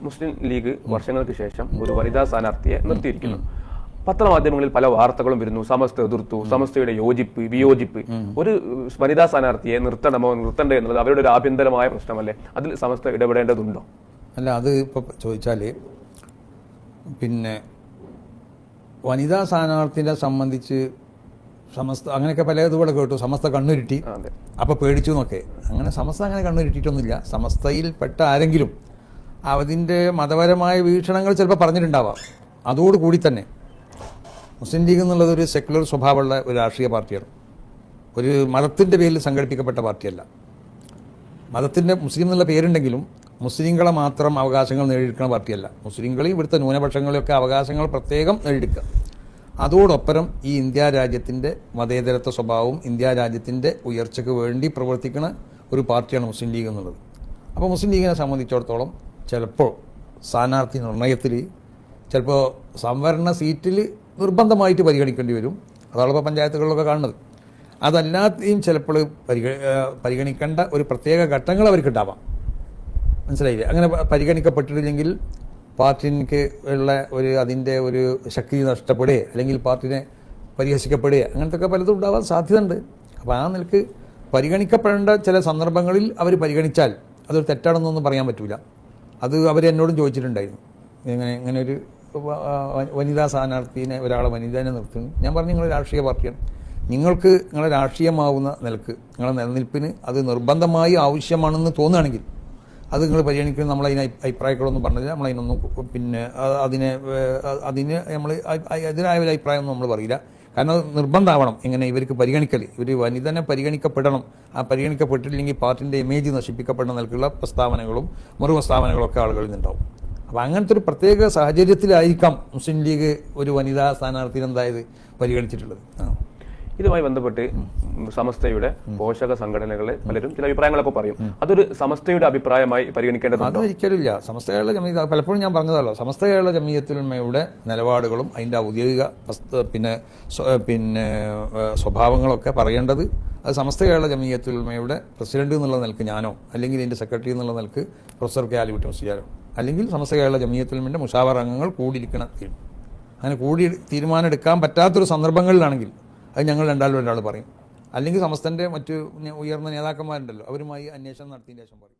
മുസ്ലിം league വർഷങ്ങൾക്ക് ശേഷം ഒരു വനിതാ സ്ഥാനാർത്ഥിയെ നിർത്തിയിരിക്കുന്നു. പത്രമാധ്യമങ്ങളിൽ പല വാർത്തകളും വരുന്നു. സമസ്ത എതിർത്തു, സമസ്തയുടെ യോജിപ്പ് വിയോജിപ്പ്. ഒരു വനിതാ സ്ഥാനാർത്ഥിയെ നിർത്തണമോ നിർത്തണ്ടേ എന്നുള്ളത് അവരുടെ ഒരു ആഭ്യന്തരമായ പ്രശ്നമല്ലേ? അതിൽ സമസ്ത ഇടപെടേണ്ടതുണ്ടോ? അല്ല, അത് ഇപ്പോൾ ചോദിച്ചാൽ പിന്നെ വനിതാ സ്ഥാനാർത്ഥിനെ സംബന്ധിച്ച് സമസ്ത അങ്ങനെയൊക്കെ പല ഇതുപോലെ കേട്ടു. സമസ്ത കണ്ണുരുട്ടി, അപ്പോൾ പേടിച്ചു എന്നൊക്കെ. അങ്ങനെ സമസ്ത അങ്ങനെ കണ്ണുരുട്ടിയിട്ടൊന്നുമില്ല. സമസ്തയിൽ പെട്ട ആരെങ്കിലും അതിൻ്റെ മതപരമായ വീക്ഷണങ്ങൾ ചിലപ്പോൾ പറഞ്ഞിട്ടുണ്ടാവാം. അതോടുകൂടി തന്നെ മുസ്ലിം ലീഗ് എന്നുള്ളത് ഒരു സെക്കുലർ സ്വഭാവമുള്ള ഒരു രാഷ്ട്രീയ പാർട്ടിയാണ്. ഒരു മതത്തിൻ്റെ പേരിൽ സംഘടിപ്പിക്കപ്പെട്ട പാർട്ടിയല്ല. മതത്തിൻ്റെ മുസ്ലിം എന്നുള്ള പേരുണ്ടെങ്കിലും മുസ്ലിങ്ങളെ മാത്രം അവകാശങ്ങൾ നേടിയെടുക്കുന്ന പാർട്ടിയല്ല. മുസ്ലിങ്ങളെയും ഇവിടുത്തെ ന്യൂനപക്ഷങ്ങളെയൊക്കെ അവകാശങ്ങൾ പ്രത്യേകം നേടിയെടുക്കുക. അതോടൊപ്പം ഈ ഇന്ത്യ രാജ്യത്തിൻ്റെ മതേതരത്വ സ്വഭാവവും ഇന്ത്യ രാജ്യത്തിൻ്റെ ഉയർച്ചയ്ക്ക് വേണ്ടി പ്രവർത്തിക്കുന്ന ഒരു പാർട്ടിയാണ് മുസ്ലിം ലീഗ് എന്നുള്ളത്. അപ്പോൾ മുസ്ലിം ലീഗിനെ സംബന്ധിച്ചിടത്തോളം ചിലപ്പോൾ സ്ഥാനാർത്ഥി നിർണയത്തിൽ ചിലപ്പോൾ സംവരണ സീറ്റിൽ നിർബന്ധമായിട്ട് പരിഗണിക്കേണ്ടി വരും. അതാണിപ്പോൾ പഞ്ചായത്തുകളിലൊക്കെ കാണുന്നത്. അതല്ലാതെയും ചിലപ്പോൾ പരിഗണിക്കേണ്ട ഒരു പ്രത്യേക ഘട്ടങ്ങൾ അവർക്കുണ്ടാവാം. മനസ്സിലായില്ലേ? അങ്ങനെ പരിഗണിക്കപ്പെട്ടിട്ടില്ലെങ്കിൽ പാർട്ടിക്ക് ഉള്ള അതിൻ്റെ ഒരു ശക്തി നഷ്ടപ്പെടുകയോ അല്ലെങ്കിൽ പാർട്ടിനെ പരിഹസിക്കപ്പെടുകയോ അങ്ങനത്തെ ഒക്കെ പലതും ഉണ്ടാവാൻ സാധ്യതയുണ്ട്. അപ്പോൾ ആ നിലക്ക് പരിഗണിക്കപ്പെടേണ്ട ചില സന്ദർഭങ്ങളിൽ അവർ പരിഗണിച്ചാൽ അതൊരു തെറ്റാണെന്നൊന്നും പറയാൻ പറ്റില്ല. അത് അവർ എന്നോടും ചോദിച്ചിട്ടുണ്ടായിരുന്നു. ഇങ്ങനെ ഒരു വനിതാ സ്ഥാനാർത്ഥിനെ ഒരാളെ വനിതനെ നിർത്തുന്നു. ഞാൻ പറഞ്ഞു, നിങ്ങൾ രാഷ്ട്രീയ പാർട്ടിയാണ്, നിങ്ങൾക്ക് നിങ്ങളെ രാഷ്ട്രീയമാവുന്ന നിലക്ക് നിങ്ങളെ നിലനിൽപ്പിന് അത് നിർബന്ധമായി ആവശ്യമാണെന്ന് തോന്നുകയാണെങ്കിൽ അത് നിങ്ങൾ പരിഗണിക്കുന്നത്. നമ്മളതിന് അഭിപ്രായങ്ങളൊന്നും പറഞ്ഞില്ല. നമ്മളതിനൊന്നും പിന്നെ അതിന് നമ്മൾ എതിരായ ഒരു അഭിപ്രായമൊന്നും നമ്മൾ പറയില്ല. കാരണം അത് നിർബന്ധമാവണം. എങ്ങനെ ഇവർക്ക് പരിഗണിക്കൽ, ഇവർ വനിതനെ പരിഗണിക്കപ്പെടണം. ആ പരിഗണിക്കപ്പെട്ടില്ലെങ്കിൽ പാർട്ടിൻ്റെ ഇമേജ് നശിപ്പിക്കപ്പെടുന്ന നിലക്കുള്ള പ്രസ്താവനകളും മറുപ്രസ്താവനകളൊക്കെ ആളുകളിൽ നിന്നുണ്ടാവും. അപ്പോൾ അങ്ങനത്തെ ഒരു പ്രത്യേക സാഹചര്യത്തിലായിരിക്കാം മുസ്ലിം ലീഗ് ഒരു വനിതാ സ്ഥാനാർത്ഥി എന്തായത് പരിഗണിച്ചിട്ടുള്ളത്. ഇതുമായി ബന്ധപ്പെട്ട് സമസ്തയുടെ പോഷക സംഘടനകളെ പലരും ചില അഭിപ്രായങ്ങളൊക്കെ പറയും. അതൊരു സമസ്തയുടെ അഭിപ്രായമായി പരിഗണിക്കേണ്ടതുണ്ട്? അതൊരിക്കലില്ല. സമസ്ത കേരള ജമീയത്ത്, പലപ്പോഴും ഞാൻ പറഞ്ഞതല്ലോ, സമസ്ത കേരള ജമീയത്തുൽ ഉലമയുടെ നിലപാടുകളും അതിൻ്റെ ഔദ്യോഗിക പിന്നെ സ്വഭാവങ്ങളൊക്കെ പറയേണ്ടത് അത് സമസ്ത കേരള ജമീയത്തുൽ ഉലമയുടെ പ്രസിഡന്റ് എന്നുള്ള നിലക്ക് ഞാനോ അല്ലെങ്കിൽ ഇതിൻ്റെ സെക്രട്ടറി എന്നുള്ള നിലക്ക് പ്രൊഫസർ കെ ആലിക്കുട്ടി മുസ്ലിയാരോ അല്ലെങ്കിൽ സമസ്ത കേരള ജമീയത്തുൽ ഉലമയുടെ മുഷാവറ അംഗങ്ങൾ കൂടിയിരിക്കണം. അങ്ങനെ കൂടി തീരുമാനം എടുക്കാൻ പറ്റാത്തൊരു സന്ദർഭങ്ങളിലാണെങ്കിൽ അത് ഞങ്ങൾ ഒരാൾ പറയും. അല്ലെങ്കിൽ സമസ്തൻ്റെ മറ്റു ഉയർന്ന നേതാക്കന്മാരുണ്ടല്ലോ, അവരുമായി അന്വേഷണം നടത്തിയതിന് ശേഷം പറയും.